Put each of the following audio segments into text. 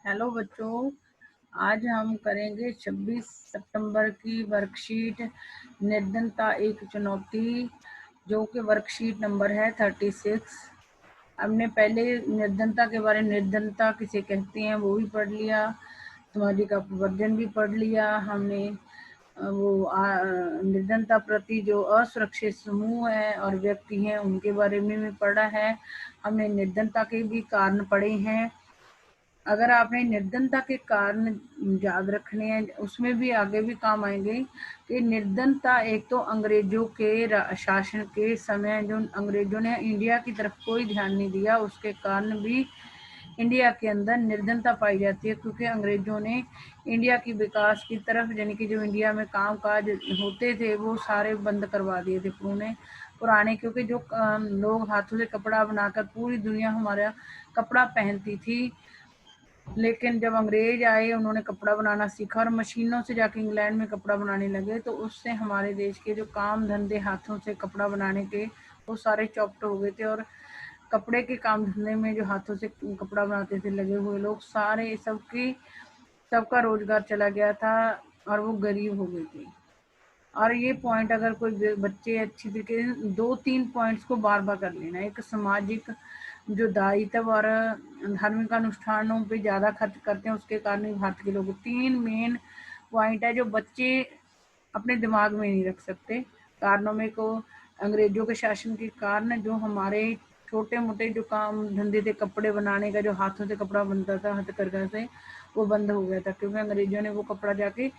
Hello बच्चों, आज हम करेंगे 26 सितंबर की वर्कशीट निर्धनता एक चुनौती, जो कि वर्कशीट नंबर है 36। हमने पहले निर्धनता के बारे में, निर्धनता किसे कहते हैं वो भी पढ़ लिया, सामाजिक अपवर्जन भी पढ़ लिया हमने। निर्धनता प्रति जो असुरक्षित समूह है और व्यक्ति हैं उनके बारे में भी पढ़ा है हमने। निर्धनता के भी कारण पढ़े हैं। अगर आपने निर्धनता के कारण याद रखने हैं, उसमें भी आगे भी काम आएंगे कि निर्धनता एक तो अंग्रेजों के शासन के समय जो अंग्रेजों ने इंडिया की तरफ कोई ध्यान नहीं दिया, उसके कारण भी इंडिया के अंदर निर्धनता पाई जाती है। क्योंकि अंग्रेजों ने इंडिया की विकास की तरफ, यानी कि जो इंडिया में काम काज होते थे वो सारे बंद करवा दिए थे पुराने। क्योंकि जो लोग हाथों से कपड़ा बनाकर पूरी दुनिया हमारा कपड़ा पहनती थी, लेकिन जब अंग्रेज आए उन्होंने कपड़ा बनाना सीखा और मशीनों से जाके इंग्लैंड में कपड़ा बनाने लगे, तो उससे हमारे देश के जो काम धंधे हाथों से कपड़ा बनाने के वो सारे चौपट हो गए थे। और कपड़े के काम धंधे में जो हाथों से कपड़ा बनाते थे लगे हुए लोग सारे, सबका रोजगार चला गया था और वो गरीब हो गए थे। और ये पॉइंट अगर कोई बच्चे अच्छी तरीके से 2-3 पॉइंट्स को बार बार कर लेना। एक, सामाजिक जो दायित्व और धार्मिक अनुष्ठानों पे ज़्यादा खर्च करते हैं, उसके कारण भारत के लोग 3 मेन पॉइंट है जो बच्चे अपने दिमाग में नहीं रख सकते। कारणों में को अंग्रेजों के शासन के कारण जो हमारे छोटे मोटे जो काम धंधे थे, कपड़े बनाने का, जो हाथों से कपड़ा बनता था हथकरघा से, वो बंद हो गया था। क्योंकि अंग्रेजों ने वो कपड़ा जाके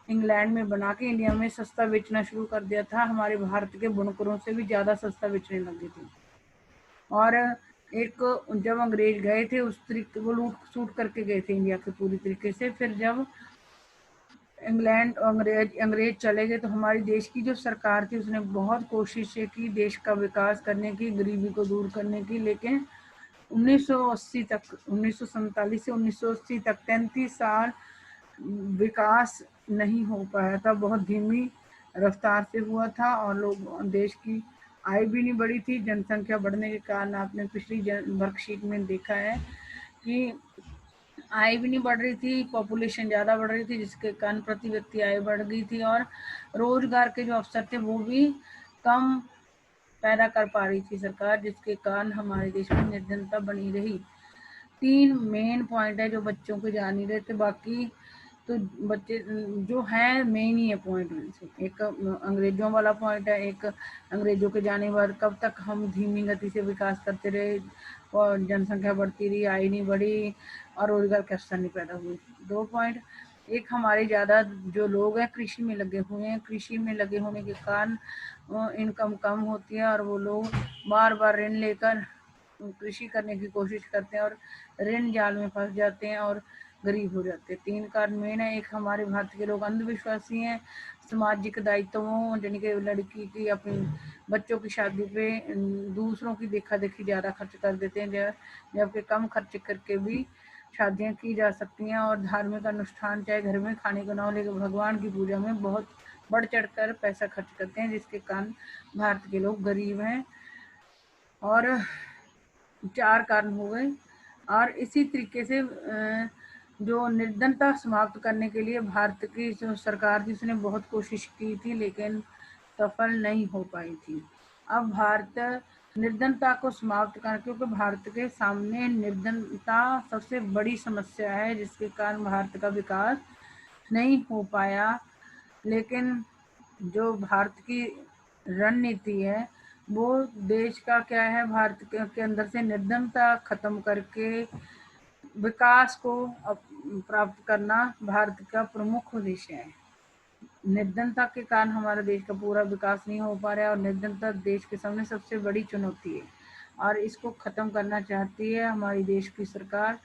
इंग्लैंड में बना के इंडिया में सस्ता बेचना शुरू कर दिया था। हमारे भारत के बुनकरों से भी ज़्यादा सस्ता बेचने लगे थे। और एक, जब अंग्रेज गए थे उस तरीके वो लूट सूट करके गए थे इंडिया के पूरी तरीके से। फिर जब इंग्लैंड अंग्रेज चले गए तो हमारे देश की जो सरकार थी उसने बहुत कोशिशें की देश का विकास करने की, गरीबी को दूर करने की। लेकिन 1980 तक, 1947 से 1980 तक 33 साल विकास नहीं हो पाया था। बहुत धीमी रफ्तार से हुआ था और लोग, देश की आय भी नहीं बढ़ी थी। जनसंख्या बढ़ने के कारण आपने पिछली वर्कशीट में देखा है कि आय भी नहीं बढ़ रही थी, पॉपुलेशन ज़्यादा बढ़ रही थी, जिसके कारण प्रति व्यक्ति आय बढ़ गई थी और रोजगार के जो अवसर थे वो भी कम पैदा कर पा रही थी सरकार, जिसके कारण हमारे देश में निर्धनता बनी रही। 3 मेन पॉइंट है जो बच्चों को जान नहीं रहते, बाकी तो बच्चे जो हैं मेन ही है पॉइंट में से। एक अंग्रेजों वाला पॉइंट है, एक अंग्रेजों के जाने के बाद कब तक हम धीमी गति से विकास करते रहे और जनसंख्या बढ़ती रही, आय नहीं बढ़ी और रोजगार के अवसर नहीं पैदा हुए। 2 पॉइंट, एक, हमारे ज़्यादा जो लोग हैं कृषि में लगे हुए हैं। कृषि में लगे होने के कारण इनकम कम होती है और वो लोग बार बार ऋण लेकर कृषि करने की कोशिश करते हैं और ऋण जाल में फंस जाते हैं और गरीब हो जाते हैं। 3 कारण मेन है। एक, हमारे भारत के लोग अंधविश्वासी हैं। सामाजिक दायित्वों, यानी कि लड़की की, अपनी बच्चों की शादी पे दूसरों की देखा देखी ज़्यादा खर्च कर देते हैं, जबकि कम खर्च करके भी शादियाँ की जा सकती हैं। और धार्मिक अनुष्ठान, चाहे घर में खाने को ना हो लेकिन भगवान की पूजा में बहुत बढ़ चढ़ कर पैसा खर्च करते हैं, जिसके कारण भारत के लोग गरीब हैं। और 4 कारण हो गए। और इसी तरीके से जो निर्धनता समाप्त करने के लिए भारत की जो सरकार थी उसने बहुत कोशिश की थी, लेकिन सफल नहीं हो पाई थी। अब भारत निर्धनता को समाप्त कर, क्योंकि भारत के सामने निर्धनता सबसे बड़ी समस्या है, जिसके कारण भारत का विकास नहीं हो पाया। लेकिन जो भारत की रणनीति है वो देश का क्या है, भारत के अंदर से निर्धनता खत्म करके विकास को प्राप्त करना भारत का प्रमुख उद्देश्य है। निर्धनता के कारण हमारे देश का पूरा विकास नहीं हो पा रहा है और निर्धनता देश के सामने सबसे बड़ी चुनौती है और इसको खत्म करना चाहती है हमारी देश की सरकार।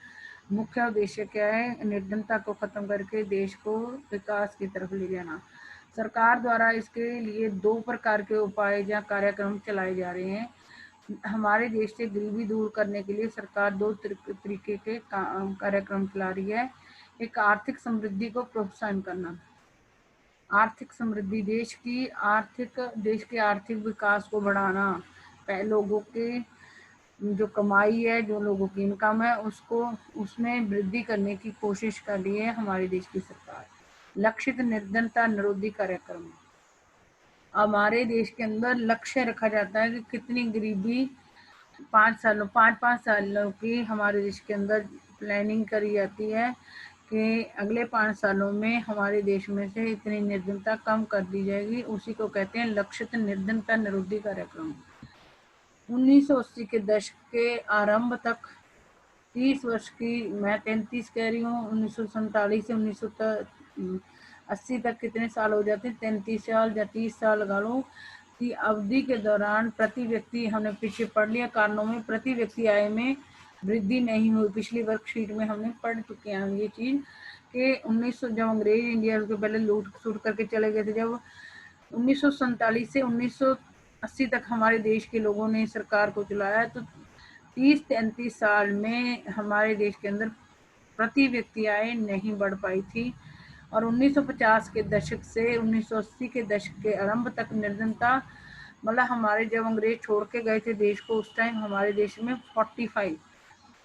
मुख्य उद्देश्य क्या है, निर्धनता को खत्म करके देश को विकास की तरफ ले जाना। सरकार द्वारा इसके लिए 2 प्रकार के उपाय या कार्यक्रम चलाए जा रहे हैं। हमारे देश से गरीबी दूर करने के लिए सरकार 2 तरीके के कार्यक्रम चला रही है। एक, आर्थिक समृद्धि को प्रोत्साहन करना। आर्थिक समृद्धि, देश के आर्थिक विकास को बढ़ाना। लोगों के जो कमाई है, जो लोगों की इनकम है, उसको उसमें वृद्धि करने की कोशिश कर रही है हमारे देश की सरकार। लक्षित निर्धनता निरोधी कार्यक्रम, हमारे देश के अंदर लक्ष्य रखा जाता है कि कितनी गरीबी 5 सालों की हमारे देश के अंदर प्लानिंग करी जाती है कि अगले 5 सालों में हमारे देश में से इतनी निर्धनता कम कर दी जाएगी। उसी को कहते हैं लक्षित निर्धनता निरोधी कार्यक्रम। 1980 के दशक के आरंभ तक 30 वर्ष की, मैं 33 कह रही हूँ, 1947 से 1980 तक कितने साल हो जाते हैं, 33 साल या 30 साल लगा लो, की अवधि के दौरान प्रति व्यक्ति, हमने पीछे पढ़ लिया कारणों में, प्रति व्यक्ति आय में वृद्धि नहीं हुई। पिछली वर्कशीट में हमने पढ़ चुके हैं ये चीज कि 1900 जब अंग्रेज इंडिया के पहले लूट सूट करके चले गए थे, जब 1947 से 1980 तक हमारे देश के लोगों ने सरकार को चलाया, तो 30-33 साल में हमारे देश के अंदर प्रति व्यक्ति आय नहीं बढ़ पाई थी। और 1950 के दशक से 1980 के दशक के आरंभ तक निर्धनता, मतलब हमारे जब अंग्रेज छोड़ के गए थे देश को, उस टाइम हमारे देश में 45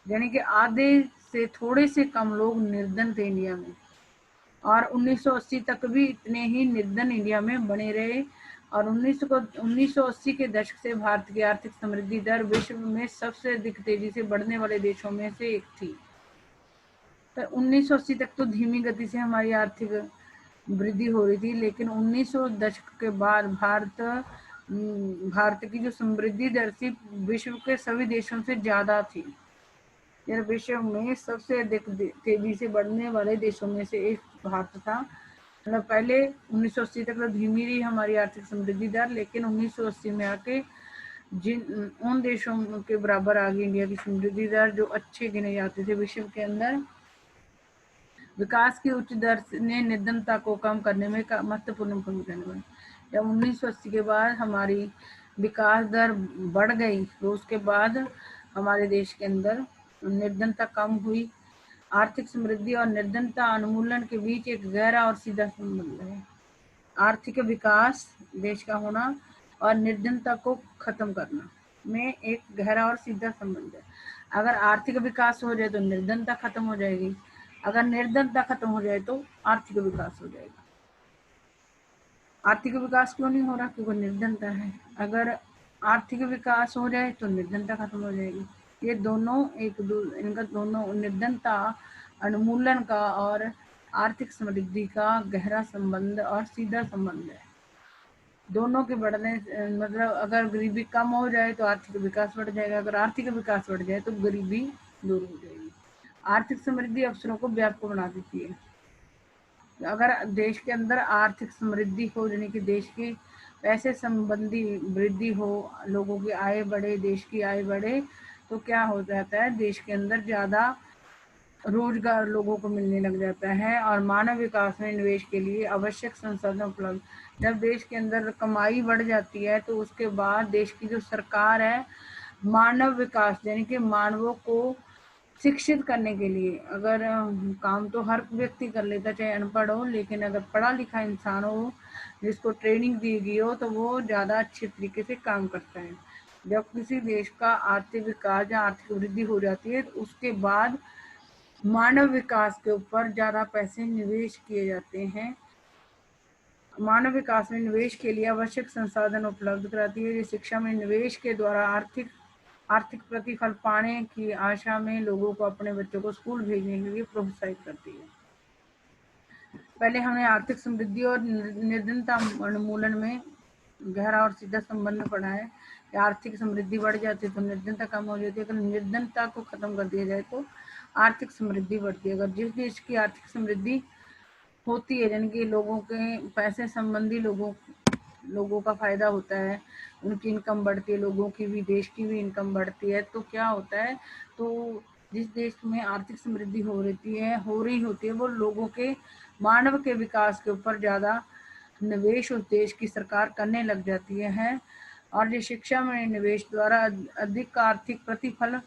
यानी कि आधे से थोड़े से कम लोग निर्धन थे इंडिया में। और 1980 तक भी इतने ही निर्धन इंडिया में बने रहे। और 1980 के दशक से भारत की आर्थिक समृद्धि दर विश्व में सबसे अधिक तेजी से बढ़ने वाले देशों में से एक थी। तो 1980 तक तो धीमी गति से हमारी आर्थिक वृद्धि हो रही थी, लेकिन 1900 दशक के बाद भारत की जो समृद्धि दर थी विश्व के सभी देशों से ज्यादा थी। यह विश्व में सबसे अधिक तेजी से बढ़ने वाले देशों में से एक भारत था। मतलब पहले 1980 तक तो धीमी रही हमारी आर्थिक समृद्धि दर, लेकिन 1980 में आके उन देशों के बराबर आ गई इंडिया की समृद्धि दर जो अच्छे गिने जाते थे विश्व के अंदर। विकास की उच्च दर ने निर्धनता को कम करने में महत्वपूर्ण भूमिका निभाई। जब 1980 के बाद हमारी विकास दर बढ़ गई, तो उसके बाद हमारे देश के अंदर निर्धनता कम हुई। आर्थिक समृद्धि और निर्धनता उन्मूलन के बीच एक गहरा और सीधा संबंध है। आर्थिक विकास देश का होना और निर्धनता को खत्म करना में एक गहरा और सीधा संबंध है। अगर आर्थिक विकास हो जाए तो निर्धनता खत्म हो जाएगी, अगर निर्धनता खत्म हो जाए तो आर्थिक विकास हो जाएगा। आर्थिक विकास क्यों नहीं हो रहा? क्योंकि निर्धनता है। अगर आर्थिक विकास हो जाए तो निर्धनता खत्म हो जाएगी। ये दोनों इनका दोनों, निर्धनता उन्मूलन का और आर्थिक समृद्धि का गहरा संबंध और सीधा संबंध है। दोनों के बढ़ने, मतलब अगर गरीबी कम हो जाए तो आर्थिक विकास बढ़ जाएगा, अगर आर्थिक विकास बढ़ जाए तो गरीबी दूर हो जाएगी। आर्थिक समृद्धि अवसरों को व्यापक बना देती है। अगर देश के अंदर आर्थिक समृद्धि हो, यानी कि देश की पैसे संबंधी वृद्धि हो, लोगों की आय बढ़े, देश की आय बढ़े, तो क्या हो जाता है, देश के अंदर ज्यादा रोजगार लोगों को मिलने लग जाता है और मानव विकास में निवेश के लिए आवश्यक संसाधन उपलब्ध। जब देश के अंदर कमाई बढ़ जाती है तो उसके बाद देश की जो सरकार है, मानव विकास यानी कि मानवों को शिक्षित करने के लिए, अगर काम तो हर व्यक्ति कर लेता चाहे अनपढ़ हो, लेकिन अगर पढ़ा लिखा इंसान हो जिसको ट्रेनिंग दी गई हो तो वो ज्यादा अच्छे तरीके से काम करता है। जब किसी देश का आर्थिक विकास या आर्थिक वृद्धि हो जाती है तो उसके बाद मानव विकास के ऊपर ज्यादा पैसे निवेश किए जाते हैं। मानव विकास में निवेश के लिए आवश्यक संसाधन उपलब्ध कराती है। ये शिक्षा में निवेश के द्वारा आर्थिक प्रतिफल पाने की आशा में लोगों को अपने बच्चों को स्कूल भेजने के लिए प्रोत्साहित करती है। पहले हमने आर्थिक समृद्धि और निर्धनता उन्मूलन में गहरा और सीधा संबंध पढ़ा है कि आर्थिक समृद्धि बढ़ जाती है तो निर्धनता कम हो जाती है, अगर निर्धनता को खत्म कर दिया जाए तो आर्थिक समृद्धि बढ़ती है। अगर जिस देश की आर्थिक समृद्धि होती है, यानी कि लोगों के पैसे संबंधी लोगों का फायदा होता है, उनकी इनकम बढ़ती है, लोगों की भी, देश की भी इनकम बढ़ती है, तो क्या होता है, तो जिस देश में आर्थिक समृद्धि हो रही होती है वो लोगों के, मानव के विकास के ऊपर ज्यादा निवेश उस देश की सरकार करने लग जाती है। और ये शिक्षा में निवेश द्वारा अधिक आर्थिक प्रतिफल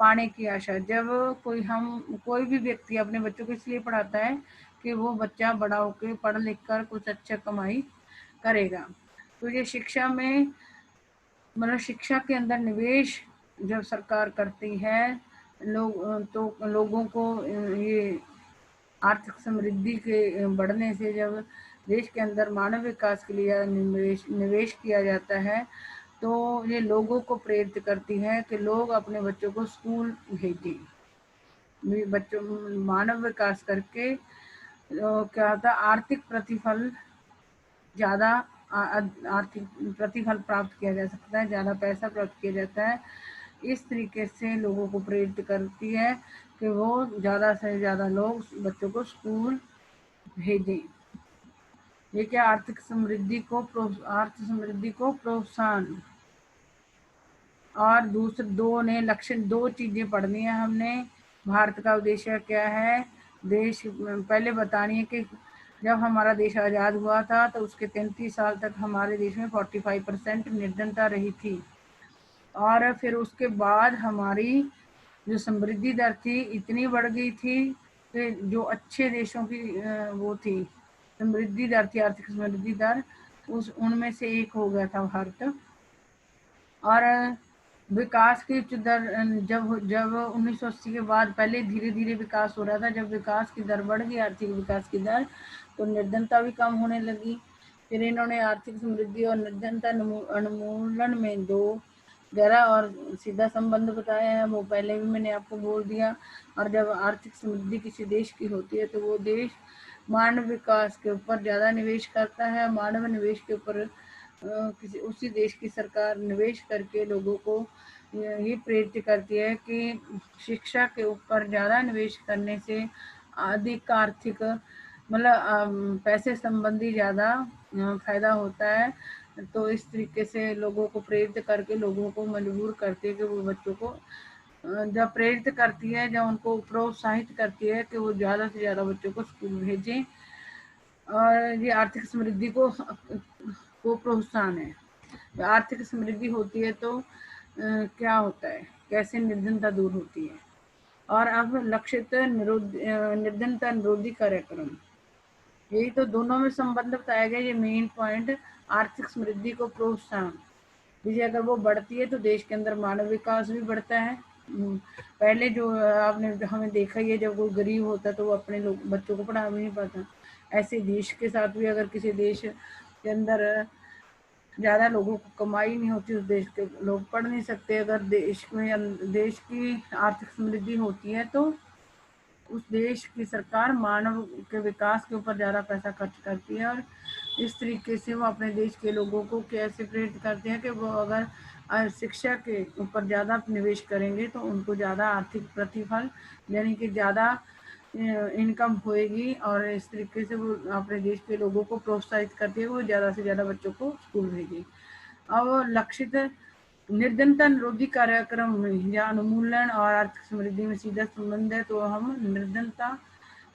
पाने की आशा। जब कोई भी व्यक्ति अपने बच्चों को इसलिए पढ़ाता है कि वो बच्चा बड़ा होकर पढ़ लिख कर कुछ अच्छा कमाई करेगा, तो ये शिक्षा में, मतलब शिक्षा के अंदर निवेश जब सरकार करती है तो लोगों को ये आर्थिक समृद्धि के बढ़ने से जब देश के अंदर मानव विकास के लिए निवेश किया जाता है तो ये लोगों को प्रेरित करती है कि लोग अपने बच्चों को स्कूल भेजें। बच्चों मानव विकास करके क्या होता है, आर्थिक प्रतिफल ज़्यादा आर्थिक प्रतिफल प्राप्त किया जा सकता है, ज़्यादा पैसा प्राप्त किया जाता है। इस तरीके से लोगों को प्रेरित करती है कि वो ज़्यादा से ज़्यादा लोग बच्चों को स्कूल भेजें। ये क्या आर्थिक समृद्धि को प्रोत्साहन। और दूसरे दो चीजें पढ़नी है हमने। भारत का उद्देश्य क्या है, देश पहले बतानी है कि जब हमारा देश आज़ाद हुआ था तो उसके 33 साल तक हमारे देश में 45% निर्धनता रही थी। और फिर उसके बाद हमारी जो समृद्धि दर थी इतनी बढ़ गई थी कि जो अच्छे देशों की वो थी समृद्धि दर थी, आर्थिक समृद्धि दर, उनमें से एक हो गया था भारत। और विकास की उच्च दर जब जब 1980 के बाद पहले धीरे धीरे विकास हो रहा था, जब विकास की दर बढ़ गई, आर्थिक विकास की दर, तो निर्धनता भी कम होने लगी। फिर इन्होंने आर्थिक समृद्धि और निर्धनता उन्मूलन में दो गहरा और सीधा संबंध बताया है, वो पहले भी मैंने आपको बोल दिया। और जब आर्थिक समृद्धि किसी देश की होती है तो वो देश मानव विकास के ऊपर ज़्यादा निवेश करता है। मानव निवेश के ऊपर किसी उसी देश की सरकार निवेश करके लोगों को ये प्रेरित करती है कि शिक्षा के ऊपर ज़्यादा निवेश करने से अधिक आर्थिक मतलब पैसे संबंधी ज़्यादा फायदा होता है। तो इस तरीके से लोगों को प्रेरित करके लोगों को मजबूर करती है कि वो बच्चों को जब प्रेरित करती है, जब उनको प्रोत्साहित करती है कि वो ज़्यादा से ज़्यादा बच्चों को स्कूल भेजें। और ये आर्थिक समृद्धि को प्रोत्साहन है। आर्थिक समृद्धि होती है तो क्या होता है, कैसे निर्धनता दूर होती है। और अब लक्षित निर्धनता निरोधी कार्यक्रम, यही तो दोनों में संबंध बताया गया। ये मेन पॉइंट, आर्थिक समृद्धि को प्रोत्साहन, जैसे अगर वो बढ़ती है तो देश के अंदर मानव विकास भी बढ़ता है। पहले जो आपने हमें देखा ही है, जब कोई गरीब होता तो वो अपने बच्चों को पढ़ा भी नहीं पाता। ऐसे देश के साथ भी अगर किसी देश के अंदर ज़्यादा लोगों को कमाई नहीं होती, उस देश के लोग पढ़ नहीं सकते। अगर देश की आर्थिक समृद्धि होती है तो उस देश की सरकार मानव के विकास के ऊपर ज़्यादा पैसा खर्च करती है। और इस तरीके से वो अपने देश के लोगों को कैसे प्रेरित करते हैं कि वो अगर शिक्षा के ऊपर ज़्यादा निवेश करेंगे तो उनको ज़्यादा आर्थिक प्रतिफल यानी कि ज़्यादा इनकम होएगी। और इस तरीके से वो अपने देश के लोगों को प्रोत्साहित करती है वो ज़्यादा से ज़्यादा बच्चों को स्कूल भेजें। अब लक्षित निर्धनता निरोधी कार्यक्रम में या उन्मूलन और आर्थिक समृद्धि में सीधा संबंध है। तो हम निर्धनता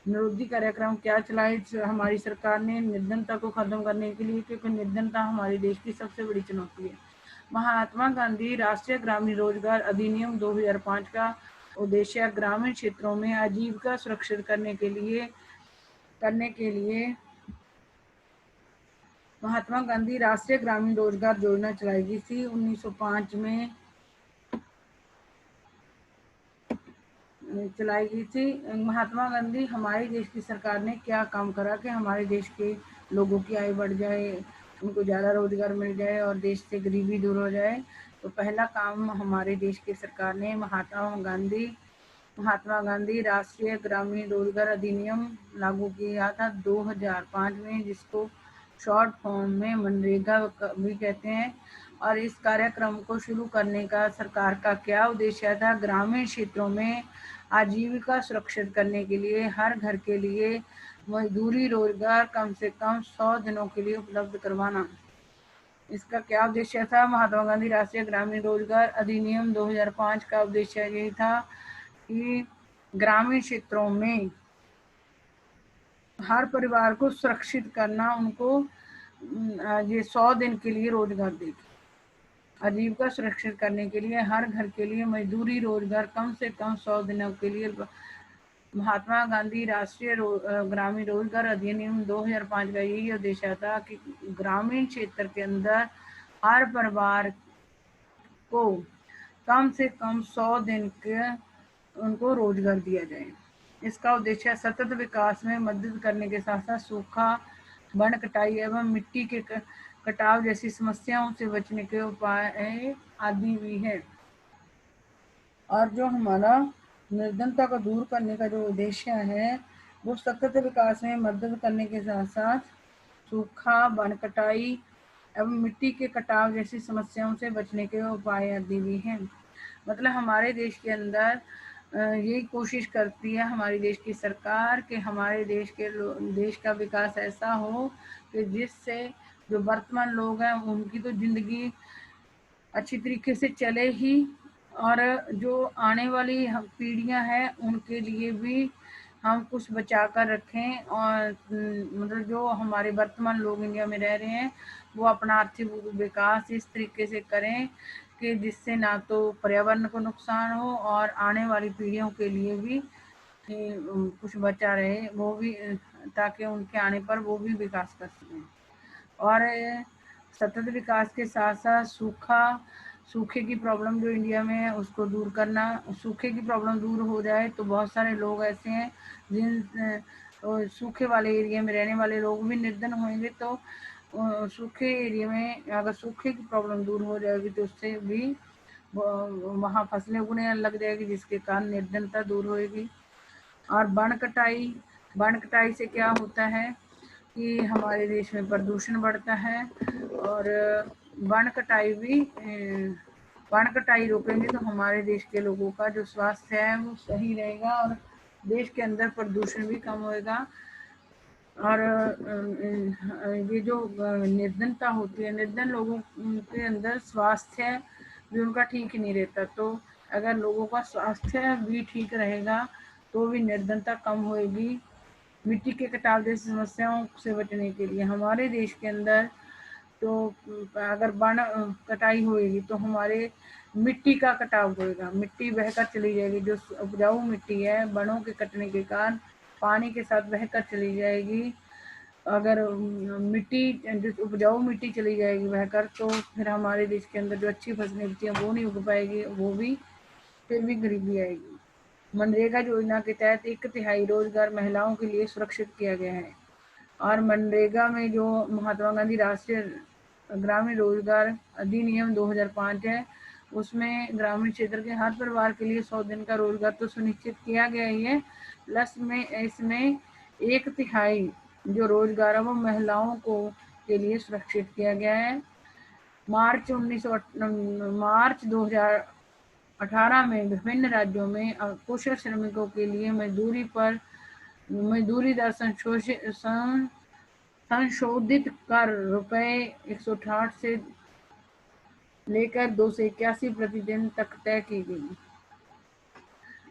निरोधी कार्यक्रम क्या चलाए हमारी सरकार ने निर्धनता को खत्म करने के लिए, क्योंकि निर्धनता हमारे देश की सबसे बड़ी चुनौती है। महात्मा गांधी राष्ट्रीय ग्रामीण रोजगार अधिनियम 2005 का उद्देश्य ग्रामीण क्षेत्रों में आजीविका सुरक्षित करने के लिए महात्मा गांधी राष्ट्रीय ग्रामीण रोजगार योजना चलाई गई थी 1905 में चलाई गई थी। महात्मा गांधी, हमारे देश की सरकार ने क्या काम करा कि हमारे देश के लोगों की आय बढ़ जाए, उनको ज़्यादा रोजगार मिल जाए और देश से गरीबी दूर हो जाए। तो पहला काम हमारे देश की सरकार ने महात्मा गांधी राष्ट्रीय ग्रामीण रोजगार अधिनियम लागू किया था 2005 में, जिसको शॉर्ट फॉर्म में मनरेगा भी कहते हैं। और इस कार्यक्रम को शुरू करने का सरकार का क्या उद्देश्य था, ग्रामीण क्षेत्रों में आजीविका सुरक्षित करने के लिए हर घर के लिए मजदूरी रोजगार कम से कम 100 दिनों के लिए उपलब्ध करवाना। इसका क्या उद्देश्य था, महात्मा गांधी राष्ट्रीय ग्रामीण रोजगार अधिनियम 2005 का उद्देश्य यही था कि ग्रामीण क्षेत्रों में हर परिवार को सुरक्षित करना, उनको ये 100 दिन के लिए रोजगार देगी। आजीविका सुरक्षित करने के लिए हर घर के लिए मजदूरी रोजगार कम से कम 100 दिनों के लिए। महात्मा गांधी राष्ट्रीय ग्रामीण रोजगार अधिनियम 2005 का यही उद्देश्य था कि ग्रामीण क्षेत्र के अंदर हर परिवार को कम से कम 100 दिन के उनको रोजगार दिया जाए। इसका उद्देश्य सतत विकास में मदद करने के साथ साथ सूखा, वन कटाई एवं मिट्टी के कटाव जैसी समस्याओं से बचने के उपाय आदि भी है। और जो हमारा निर्धनता को दूर करने का जो उद्देश्य है वो सतत विकास में मदद करने के साथ साथ सूखा, वन कटाई एवं मिट्टी के कटाव जैसी समस्याओं से बचने के उपाय आदि भी हैं। मतलब हमारे देश के अंदर यही कोशिश करती है हमारी देश की सरकार कि हमारे देश का विकास ऐसा हो कि जिससे जो वर्तमान लोग हैं उनकी तो जिंदगी अच्छी तरीके से चले ही, और जो आने वाली पीढ़ियां हैं उनके लिए भी हम कुछ बचा कर रखें। और मतलब जो हमारे वर्तमान लोग इंडिया में रह रहे हैं वो अपना आर्थिक विकास इस तरीके से करें कि जिससे ना तो पर्यावरण को नुकसान हो और आने वाली पीढ़ियों के लिए भी कुछ बचा रहे, वो भी ताकि उनके आने पर वो भी विकास कर सकें। और सतत विकास के साथ साथ सूखे की प्रॉब्लम जो इंडिया में है उसको दूर करना। सूखे की प्रॉब्लम दूर हो जाए तो बहुत सारे लोग ऐसे हैं जिन सूखे वाले एरिया में रहने वाले लोग भी निर्धन होंगे, तो सूखे एरिया में अगर सूखे की प्रॉब्लम दूर हो जाएगी तो उससे भी वहाँ फसलें उगने लग जाएगी जिसके कारण निर्धनता दूर होएगी। और वन कटाई से क्या होता है कि हमारे देश में प्रदूषण बढ़ता है, और वन कटाई रोकेंगे तो हमारे देश के लोगों का जो स्वास्थ्य है वो सही रहेगा और देश के अंदर प्रदूषण भी कम होएगा। और ये जो निर्धनता होती है, निर्धन लोगों के अंदर स्वास्थ्य भी उनका ठीक नहीं रहता, तो अगर लोगों का स्वास्थ्य भी ठीक रहेगा तो भी निर्धनता कम होएगी। मिट्टी के कटाव जैसी समस्याओं से बचने के लिए हमारे देश के अंदर तो अगर वन कटाई होएगी तो हमारे मिट्टी का कटाव होएगा, मिट्टी बहकर चली जाएगी। जो उपजाऊ मिट्टी है वनों के कटने के कारण पानी के साथ बहकर चली जाएगी। अगर मिट्टी जो उपजाऊ मिट्टी चली जाएगी बहकर तो फिर हमारे देश के अंदर जो अच्छी फसलें होती हैं वो नहीं उग पाएगी, वो भी फिर भी गरीबी आएगी। मनरेगा योजना के तहत 1/3 रोजगार महिलाओं के लिए सुरक्षित किया गया है। और मनरेगा में जो महात्मा गांधी राष्ट्रीय ग्रामीण रोजगार अधिनियम 2005 है उसमें ग्रामीण क्षेत्र के हर परिवार के लिए 100 दिन का रोजगार तो सुनिश्चित किया गया ही है, प्लस में इसमें 1/3 जो रोजगार है वो महिलाओं को के लिए सुरक्षित किया गया है। मार्च 2018 में विभिन्न राज्यों में कुशल श्रमिकों के लिए मजदूरी दर संशोधित कर ₹168 से लेकर 281 तक तय की गई।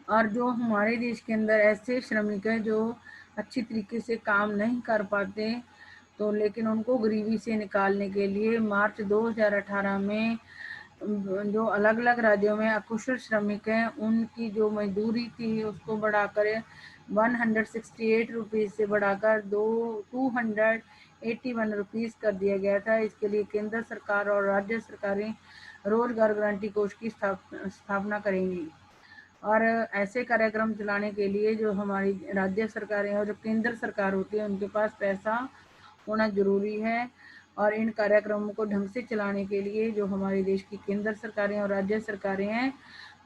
और जो हमारे देश के अंदर ऐसे श्रमिक हैं जो अच्छी तरीके से काम नहीं कर पाते, तो लेकिन उनको गरीबी से निकालने के लिए मार्च 2018 में जो अलग अलग राज्यों में अकुशल श्रमिक हैं उनकी जो मजदूरी थी उसको बढ़ाकर 168 रुपीज़ से बढ़ाकर 281 रुपीज़ कर दिया गया था। इसके लिए केंद्र सरकार और राज्य सरकारें रोजगार गारंटी कोष की स्थापना करेंगी। और ऐसे कार्यक्रम चलाने के लिए जो हमारी राज्य सरकारें और जो केंद्र सरकार होती है उनके पास पैसा होना जरूरी है। और इन कार्यक्रमों को ढंग से चलाने के लिए जो हमारे देश की केंद्र सरकारें और राज्य सरकारें हैं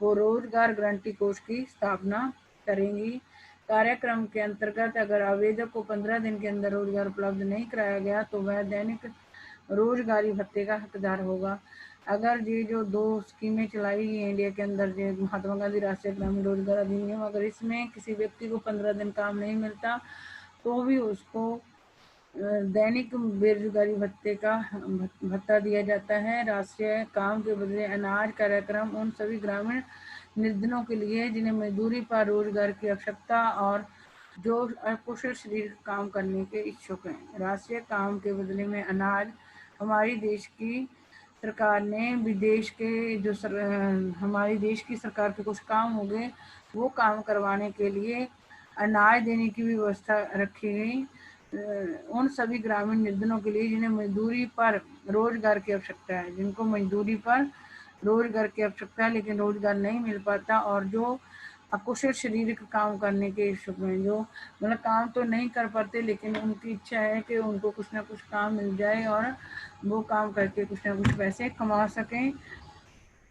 वो रोजगार गारंटी कोष की स्थापना करेंगी। कार्यक्रम के अंतर्गत अगर आवेदक को 15 दिन के अंदर रोजगार उपलब्ध नहीं कराया गया तो वह दैनिक रोजगारी भत्ते का हकदार होगा। अगर ये जो 2 स्कीमें चलाई गई हैं इंडिया के अंदर, जो महात्मा गांधी राष्ट्रीय ग्रामीण रोजगार अधिनियम, अगर इसमें किसी व्यक्ति को 15 दिन काम नहीं मिलता तो भी उसको दैनिक बेरोजगारी भत्ते का भत्ता दिया जाता है। राष्ट्रीय काम के बदले अनाज कार्यक्रम उन सभी ग्रामीण निर्धनों के लिए जिन्हें मजदूरी पर रोजगार की आवश्यकता और जो अकुशल शरीर काम करने के इच्छुक हैं। राष्ट्रीय काम के बदले में अनाज हमारी देश की सरकार ने विदेश के जो हमारे देश की सरकार के कुछ काम हो गए वो काम करवाने के लिए अनाज देने की व्यवस्था रखी गई उन सभी ग्रामीण निर्धनों के लिए जिन्हें मजदूरी पर रोजगार की आवश्यकता है, जिनको मजदूरी पर रोजगार की आवश्यकता है लेकिन रोजगार नहीं मिल पाता, और जो अकुशल शारीरिक काम करने के इच्छुक हैं, जो मतलब काम तो नहीं कर पाते लेकिन उनकी इच्छा है कि उनको कुछ ना कुछ काम मिल जाए और वो काम करके कुछ ना कुछ पैसे कमा सकें।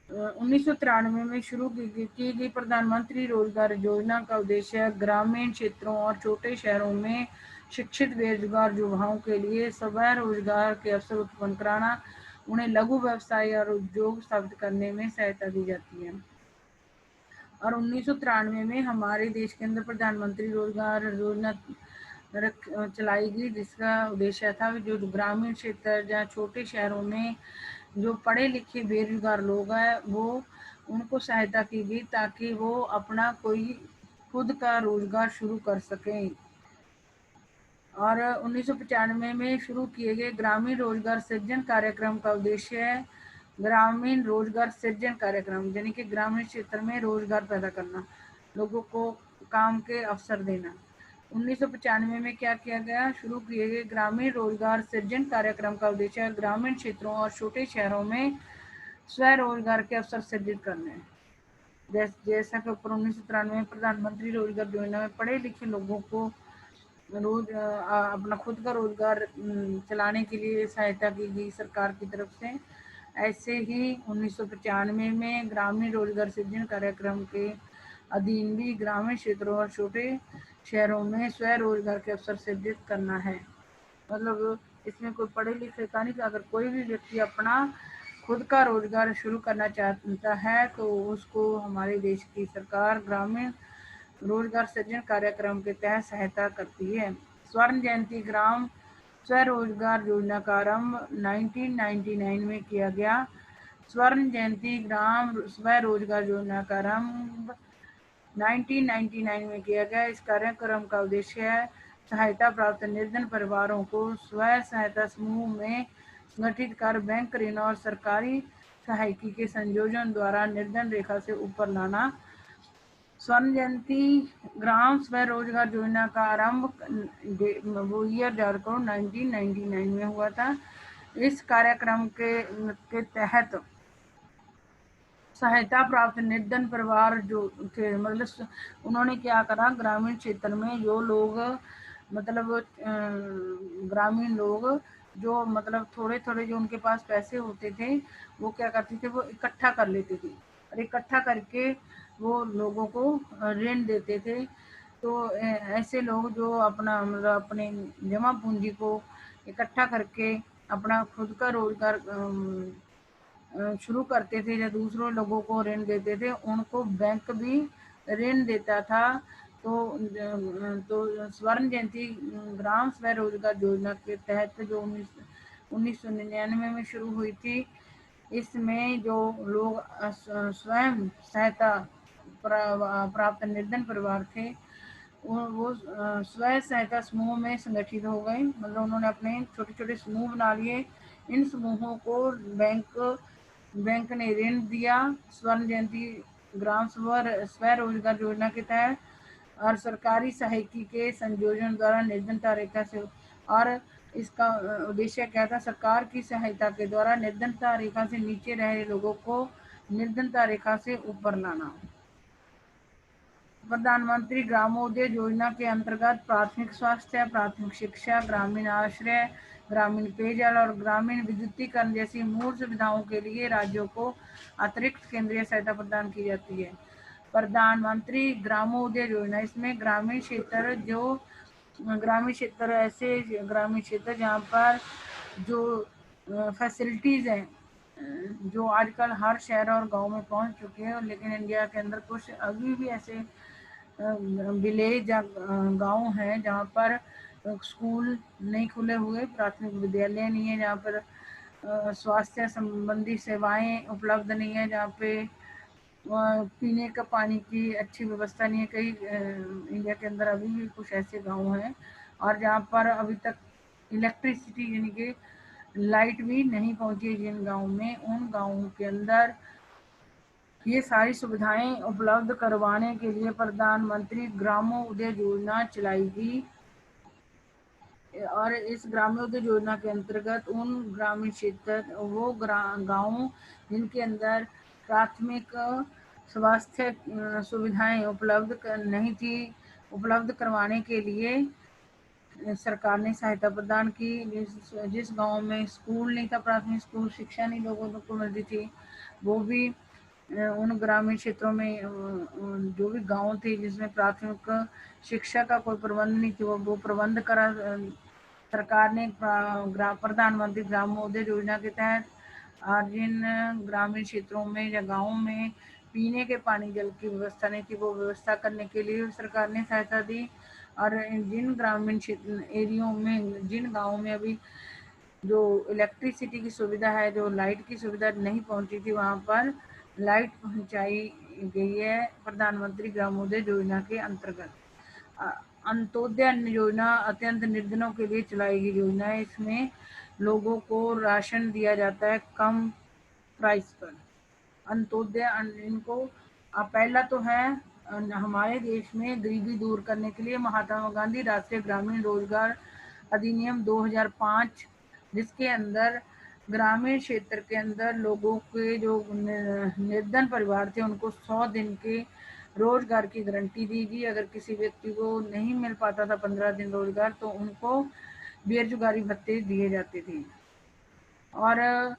1993 में शुरू की गई प्रधानमंत्री रोजगार योजना का उद्देश्य ग्रामीण क्षेत्रों और छोटे शहरों में शिक्षित बेरोजगार युवाओं के लिए स्वयं रोजगार के अवसर उत्पन्न कराना, उन्हें लघु व्यवसाय और उद्योग स्थापित करने में सहायता दी जाती है। और 1993 में हमारे देश के अंदर प्रधानमंत्री रोजगार योजना चलाई गई, जिसका उद्देश्य था जो ग्रामीण क्षेत्र या छोटे शहरों में जो पढ़े लिखे बेरोजगार लोग हैं वो उनको सहायता की गई ताकि वो अपना कोई खुद का रोजगार शुरू कर सकें। और 1995 में शुरू किए गए ग्रामीण रोजगार सृजन कार्यक्रम का उद्देश्य है ग्रामीण रोजगार सृजन कार्यक्रम, यानी कि ग्रामीण क्षेत्र में रोजगार पैदा करना, लोगों को काम के अवसर देना। 1995 में क्या किया गया, शुरू किए गए ग्रामीण रोजगार सृजन कार्यक्रम का उद्देश्य ग्रामीण क्षेत्रों और छोटे शहरों में स्वरोजगार के अवसर सृजित करने हैं। जैसा कि ऊपर 1993 में प्रधानमंत्री रोजगार योजना में पढ़े लिखे लोगों को अपना खुद का रोजगार चलाने के लिए सहायता की गई सरकार की तरफ से, ऐसे ही 1995 में ग्रामीण रोजगार सृजन कार्यक्रम के अधीन भी ग्रामीण क्षेत्रों और छोटे शहरों में स्वरोजगार के अवसर सृजित करना है। मतलब इसमें कोई पढ़े लिखे का नहीं, अगर कोई भी व्यक्ति अपना खुद का रोजगार शुरू करना चाहता है तो उसको हमारे देश की सरकार ग्रामीण रोजगार सृजन कार्यक्रम के तहत सहायता करती है। स्वर्ण जयंती ग्राम स्वरोजगार योजना का आरंभ 1999 में किया गया। स्वर्ण जयंती ग्राम स्वरोजगार योजना का आरंभ 1999 में किया गया। इस कार्यक्रम का उद्देश्य है सहायता प्राप्त निर्धन परिवारों को स्व सहायता समूह में संगठित कर बैंक ऋण और सरकारी सहायता के संयोजन द्वारा निर्धन रेखा से ऊपर लाना। स्वर्ण जयंती ग्राम स्वरोजगार योजना का आरंभ वो ईयर याद करो 1999 में हुआ था। इस कार्यक्रम के तहत सहायता प्राप्त निर्धन परिवार जो थे, मतलब उन्होंने क्या करा, ग्रामीण क्षेत्र में जो लोग मतलब ग्रामीण लोग जो मतलब थोड़े थोड़े जो उनके पास पैसे होते थे वो क्या करते थे, वो इकट्ठा कर लेते थे और इकट्ठा करके वो लोगों को ऋण देते थे। तो ऐसे लोग जो अपना मतलब अपने जमा पूंजी को इकट्ठा करके अपना खुद का रोजगार शुरू करते थे या दूसरों लोगों को ऋण देते थे, उनको बैंक भी ऋण देता था। तो स्वर्ण जयंती ग्राम स्वरोजगार योजना के तहत जो 1999 में शुरू हुई थी, इसमें जो लोग स्वयं सहायता प्राप्त निर्धन परिवार थे वो स्व सहायता समूह में संगठित हो गए, मतलब उन्होंने अपने छोटे छोटे समूह बना लिए। इन समूहों को बैंक ने ऋण दिया स्वर्ण जयंती ग्राम स्वरोजगार योजना के तहत और सरकारी सहायता के संयोजन द्वारा निर्धनता रेखा से, और इसका उद्देश्य क्या था, सरकार की सहायता के द्वारा निर्धनता रेखा से नीचे रहे लोगों को निर्धनता रेखा से ऊपर लाना। प्रधानमंत्री ग्रामोदय योजना के अंतर्गत प्राथमिक स्वास्थ्य, प्राथमिक शिक्षा, ग्रामीण आश्रय, ग्रामीण पेयजल और ग्रामीण विद्युतीकरण जैसी मूल सुविधाओं के लिए राज्यों को अतिरिक्त केंद्रीय सहायता प्रदान की जाती है। प्रधानमंत्री ग्रामोदय योजना, इसमें ग्रामीण क्षेत्र ऐसे ग्रामीण क्षेत्र जहाँ पर जो फैसिलिटीज़ हैं जो आजकल हर शहर और गांव में पहुंच चुके हैं, लेकिन इंडिया के अंदर कुछ अभी भी ऐसे विलेज या गांव हैं जहाँ पर स्कूल नहीं खुले हुए, प्राथमिक विद्यालय नहीं है, जहाँ पर स्वास्थ्य संबंधी सेवाएं उपलब्ध नहीं है, जहाँ पे पीने का पानी की अच्छी व्यवस्था नहीं है। कई इंडिया के अंदर अभी भी कुछ ऐसे गांव हैं और जहाँ पर अभी तक इलेक्ट्रिसिटी यानी कि लाइट भी नहीं पहुंची जिन गाँव में, उन गाँवों के अंदर ये सारी सुविधाएं उपलब्ध करवाने के लिए प्रधानमंत्री ग्रामोदय योजना चलाई गई। और इस ग्रामोदय योजना के अंतर्गत उन ग्रामीण क्षेत्र वो गाँव जिनके अंदर प्राथमिक स्वास्थ्य सुविधाएं नहीं थी, उपलब्ध करवाने के लिए सरकार ने सहायता प्रदान की। जिस गांव में स्कूल नहीं था, प्राथमिक स्कूल, शिक्षा नहीं लोगों को मिलती थी, वो भी उन ग्रामीण क्षेत्रों में जो भी गांव थे जिसमें प्राथमिक शिक्षा का कोई प्रबंध नहीं थी, वो प्रबंध करा सरकार ने। प्रधानमंत्री ग्रामोदय योजना के तहत और जिन ग्रामीण क्षेत्रों में या गाँव में पीने के पानी जल की व्यवस्था नहीं थी, वो व्यवस्था करने के लिए सरकार ने सहायता दी। और जिन ग्रामीण क्षेत्र एरियो में, जिन गाँव में अभी जो इलेक्ट्रिसिटी की सुविधा है, जो लाइट की सुविधा नहीं पहुंची थी, वहाँ पर लाइट पहुंचाई गई है प्रधानमंत्री ग्रामोदय योजना के अंतर्गत। अंत्योदय अन्न योजना अत्यंत निर्धनों के लिए चलाई गई योजना है। इसमें लोगों को राशन दिया जाता है कम प्राइस पर। अंत्योदय अन्न इनको पहला तो है हमारे देश में गरीबी दूर करने के लिए महात्मा गांधी राष्ट्रीय ग्रामीण रोजगार अधिनियम 2005, जिसके अंदर ग्रामीण क्षेत्र के अंदर लोगों के जो निर्धन परिवार थे उनको 100 दिन के रोजगार की गारंटी दी गई। अगर किसी व्यक्ति को नहीं मिल पाता था 15 दिन रोजगार, तो उनको बेरोजगारी भत्ते दिए जाते थे। और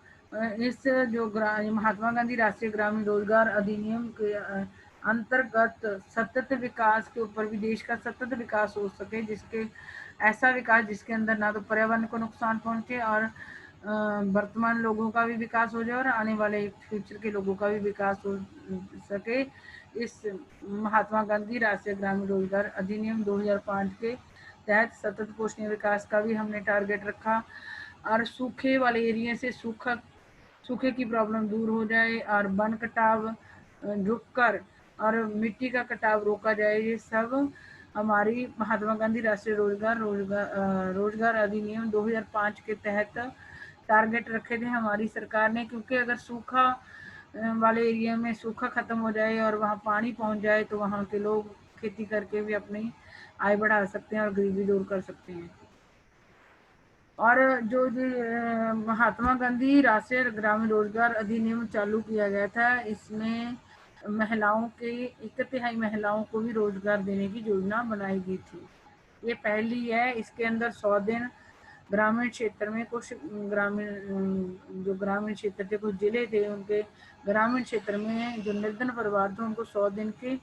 इस जो महात्मा गांधी राष्ट्रीय ग्रामीण रोजगार अधिनियम के अंतर्गत सतत विकास के ऊपर भी देश का सतत विकास हो सके, जिसके ऐसा विकास जिसके अंदर ना तो पर्यावरण को नुकसान पहुंचे और वर्तमान लोगों का भी विकास हो जाए और आने वाले फ्यूचर के लोगों का भी विकास हो सके। इस महात्मा गांधी राष्ट्रीय ग्रामीण रोजगार अधिनियम 2005 के तहत सतत पोषणीय विकास का भी हमने टारगेट रखा। और सूखे वाले एरिया से सूखे की प्रॉब्लम दूर हो जाए और वन कटाव रुक कर और मिट्टी का कटाव रोका जाए। ये सब हमारी महात्मा गांधी राष्ट्रीय रोजगार अधिनियम 2005 के तहत टारगेट रखे थे हमारी सरकार ने। क्योंकि अगर सूखा वाले एरिया में सूखा खत्म हो जाए और वहाँ पानी पहुँच जाए, तो वहाँ के लोग खेती करके भी अपनी आय बढ़ा सकते हैं और गरीबी दूर कर सकते हैं। और जो महात्मा गांधी राष्ट्रीय ग्रामीण रोजगार अधिनियम चालू किया गया था, इसमें महिलाओं के 1/3 महिलाओं को भी रोजगार देने की योजना बनाई गई थी। ये पहली है। इसके अंदर 100 दिन ग्रामीण क्षेत्र में कुछ ग्रामीण क्षेत्र थे, कुछ जिले थे, उनके ग्रामीण क्षेत्र में जो निर्धन परिवार थे उनको 100 दिन के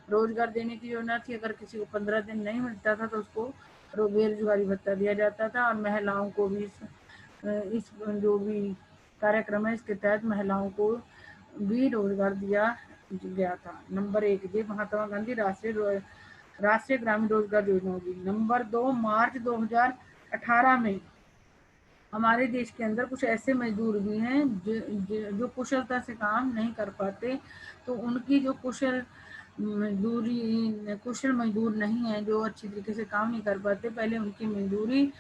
रोजगार देने की योजना थी। अगर किसी को 15 दिन नहीं मिलता था तो उसको बेरोजगारी भत्ता दिया जाता था। और महिलाओं को भी इस जो भी कार्यक्रम है इसके तहत महिलाओं को भी रोजगार दिया गया था। नंबर 1 ये महात्मा गांधी राष्ट्रीय ग्रामीण रोजगार योजना होगी। नंबर 2 मार्च 2018 में हमारे देश के अंदर कुछ ऐसे मजदूर भी हैं जो कुशलता से काम नहीं कर पाते, तो उनकी जो कुशल मजदूर नहीं है, जो अच्छी तरीके से काम नहीं कर पाते, पहले उनकी मजदूरी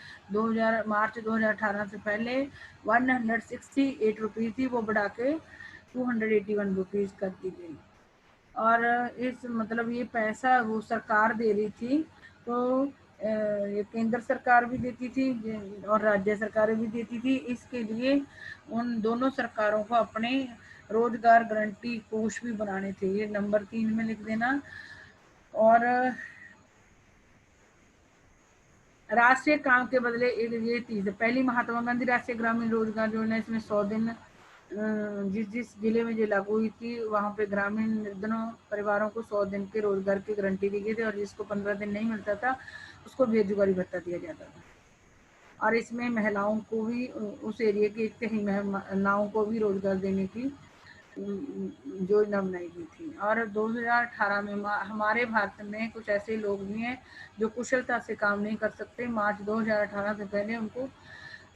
मार्च 2018 से पहले 168 रुपीज़ थी, वो बढ़ा के 281 रुपीज़ कर दी गई। और इस मतलब ये पैसा वो सरकार दे रही थी, तो ये केंद्र सरकार भी देती थी और राज्य सरकारें भी देती थी। इसके लिए उन दोनों सरकारों को अपने रोजगार गारंटी कोष भी बनाने थे। ये नंबर 3 में लिख देना। और राष्ट्रीय काम के बदले ये चीज पहली महात्मा गांधी राष्ट्रीय ग्रामीण रोजगार योजना, इसमें 100 दिन जिस जिले में जो लागू हुई थी वहाँ पे ग्रामीण निर्धनों परिवारों को 100 दिन के रोजगार की गारंटी दी गई थी और जिसको 15 दिन नहीं मिलता था उसको बेरोजगारी भत्ता दिया जाता था। और इसमें महिलाओं को भी, उस एरिया की 1/3 महिलाओं को भी रोजगार देने की योजना बनाई गई थी। और 2018 में हमारे भारत में कुछ ऐसे लोग भी हैं जो कुशलता से काम नहीं कर सकते। मार्च 2018 से पहले उनको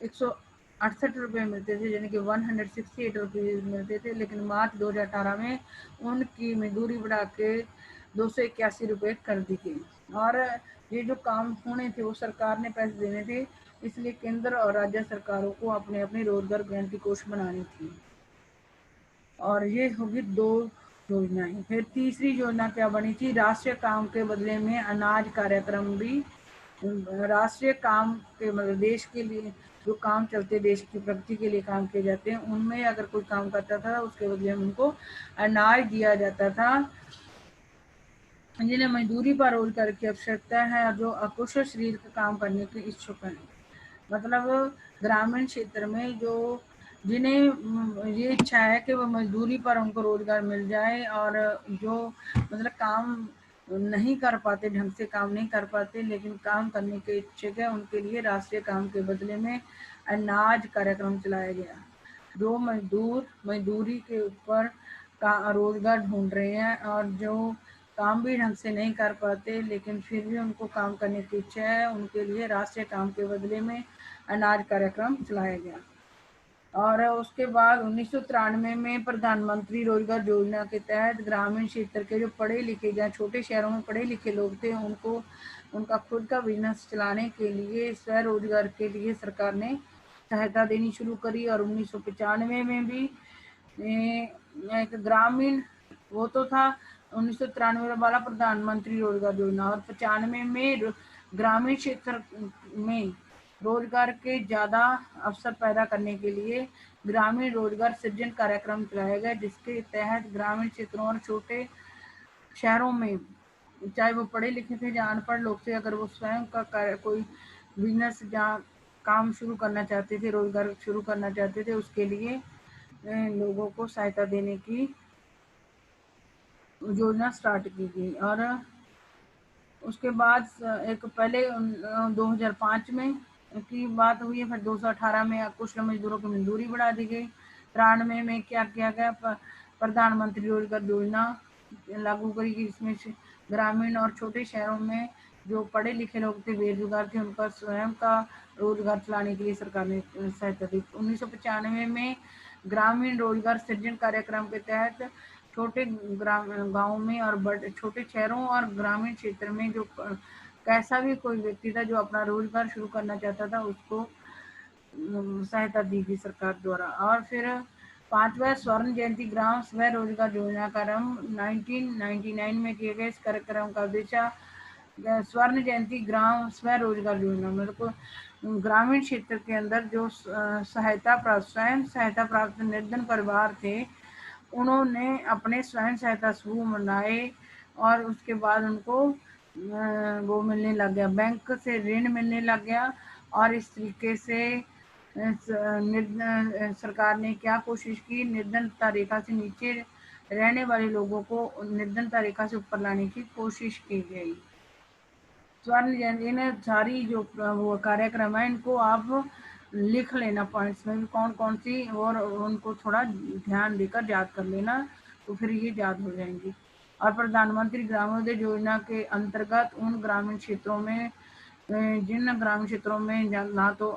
168 रुपये मिलते थे, यानी कि 168 रुपीज़ मिलते थे, लेकिन मार्च 2018 में उनकी मजदूरी बढ़ा के 281 रुपये कर दी गई। और ये जो काम होने थे वो सरकार ने पैसे देने थे, इसलिए केंद्र और राज्य सरकारों को अपने अपने रोजगार गारंटी कोष बनानी थी। और ये होगी 2 योजनाएं। फिर तीसरी योजना क्या बनी थी, राष्ट्रीय काम के बदले में अनाज कार्यक्रम भी राष्ट्रीय काम के मतलब देश के लिए जो काम चलते, देश की प्रगति के लिए काम किए जाते हैं, उनमें अगर कोई काम करता था उसके बदले में उनको अनाज दिया जाता था। जिन्हें मजदूरी पर रोजगार की आवश्यकता है और जो अकुशल शरीर का काम करने के इच्छुक हैं, मतलब ग्रामीण क्षेत्र में जो जिन्हें ये इच्छा है कि वो मजदूरी पर उनको रोजगार मिल जाए, और जो मतलब काम नहीं कर पाते, ढंग से काम नहीं कर पाते लेकिन काम करने के इच्छुक है, उनके लिए राष्ट्रीय काम के बदले में अनाज कार्यक्रम चलाया गया। जो मजदूर मजदूरी के ऊपर का रोजगार ढूंढ रहे हैं और जो काम भी ढंग से नहीं कर पाते लेकिन फिर भी उनको काम करने की इच्छा है, उनके लिए राष्ट्रीय काम के बदले में अनाज कार्यक्रम चलाया गया। और उसके बाद 1993 में प्रधानमंत्री रोजगार योजना के तहत ग्रामीण क्षेत्र के जो पढ़े लिखे या छोटे शहरों में पढ़े लिखे लोग थे, उनको उनका खुद का बिजनेस चलाने के लिए स्वरोजगार के लिए सरकार ने सहायता देनी शुरू करी। और 1995 में भी एक ग्रामीण, वो तो था 1993 वाला प्रधानमंत्री रोजगार योजना, और 95 में ग्रामीण क्षेत्र में रोजगार के ज़्यादा अवसर पैदा करने के लिए ग्रामीण रोजगार सृजन कार्यक्रम चलाया गया, जिसके तहत ग्रामीण क्षेत्रों और छोटे शहरों में, चाहे वो पढ़े लिखे थे या अनपढ़ लोग थे, अगर वो स्वयं का कोई बिजनेस या काम शुरू करना चाहते थे, रोजगार शुरू करना चाहते थे, उसके लिए लोगों को सहायता देने की योजना स्टार्ट की गई। और उसके बाद एक पहले 2005 में की बात हुई है, फिर 2018 में कुशल मजदूरों की मजदूरी बढ़ा दी गई। 93 में क्या किया गया, प्रधानमंत्री रोजगार योजना लागू करी गई, जिसमें ग्रामीण और छोटे शहरों में जो पढ़े लिखे लोग थे, बेरोजगार थे, उनका स्वयं का रोजगार चलाने के लिए सरकार ने सहायता दी। 1995 में ग्रामीण रोजगार सृजन कार्यक्रम के तहत छोटे गाँव में और बड़े छोटे शहरों और ग्रामीण क्षेत्र में जो कैसा भी कोई व्यक्ति था जो अपना रोजगार शुरू करना चाहता था, उसको सहायता दी गई सरकार द्वारा। और फिर 5वां स्वर्ण जयंती ग्राम स्व रोजगार योजना का आरम्भ 1999 में किया गया। इस कार्यक्रम का उद्देश्य स्वर्ण जयंती ग्राम स्व रोजगार योजना, मतलब ग्रामीण क्षेत्र के अंदर जो सहायता प्राप्त स्वयं सहायता प्राप्त निर्धन परिवार थे, उन्होंने अपने स्वयं सहायता समूह बनाए और उसके बाद उनको वो मिलने लग गया, बैंक से ऋण मिलने लग गया। और इस तरीके से सरकार ने क्या कोशिश की, निर्धनता रेखा से नीचे रहने वाले लोगों को निर्धनता रेखा से ऊपर लाने की कोशिश की गई। स्वर्ण जयंती ने सारी जो वो कार्यक्रम है, इनको आप लिख लेना पॉइंट्स में भी कौन कौन सी, और उनको थोड़ा ध्यान देकर याद कर लेना, तो फिर ये याद हो जाएंगी। और प्रधानमंत्री ग्रामोदय योजना के अंतर्गत उन ग्रामीण क्षेत्रों में, जिन ग्रामीण क्षेत्रों में ना तो